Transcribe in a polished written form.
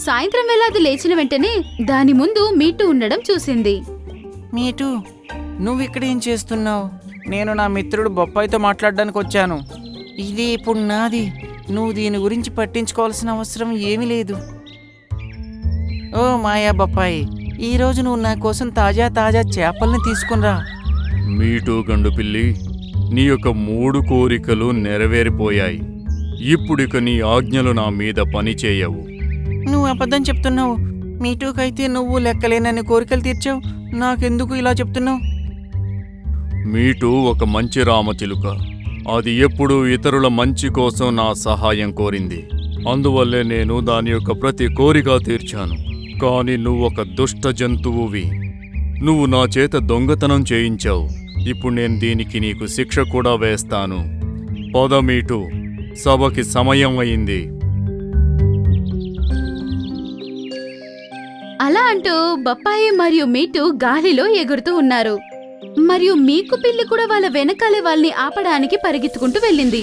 సాయంత్రం వేళ అది లేచిన వెంటనే దాని ముందు మీటు ఉండడం చూసింది. మీటు, నువ్వు ఇక్కడ ఏం చేస్తున్నావు? నేను నా మిత్రుడు బొప్పాయితో మాట్లాడడానికి వచ్చాను. ఇది ఇప్పుడు నాది. నువ్వు దీని గురించి పట్టించుకోవాల్సిన అవసరం ఏమీ లేదు. ఓ మాయా బొప్పాయి, ఈరోజు నువ్వు నా కోసం తాజా తాజా చేపల్ని తీసుకునిరా. మీటు గండుపిల్లి, నీ యొక్క 3 కోరికలు నెరవేరిపోయాయి. ఇప్పుడిక నీ ఆజ్ఞలు నా మీద పని చేయవు. నువ్వు అబద్ధం చెప్తున్నావు. మీటూకైతే నువ్వు లెక్కలేనన్ని కోరికలు తీర్చావు. నాకెందుకు ఇలా చెప్తున్నావు? మీటు ఒక మంచి రామచిలుక. అది ఎప్పుడూ ఇతరుల మంచి కోసం నా సహాయం కోరింది. అందువల్లే నేను దాని యొక్క ప్రతి కోరిక తీర్చాను. కాని నువ్వు ఒక దుష్ట జంతువువి. నువ్వు నా చేత దొంగతనం చేయించావు. ఇప్పుడు నేను దీనికి నీకు శిక్ష కూడా వేస్తాను. పద మీటు, సభకి సమయం అయింది. అలా అంటూ బొప్పాయి మరియు మీటు గాలిలో ఎగురుతూ ఉన్నారు. మరియు మీకు పిల్లి కూడా వాళ్ళ వెనకాలే వాళ్ళని ఆపడానికి పరిగెత్తుకుంటూ వెళ్ళింది.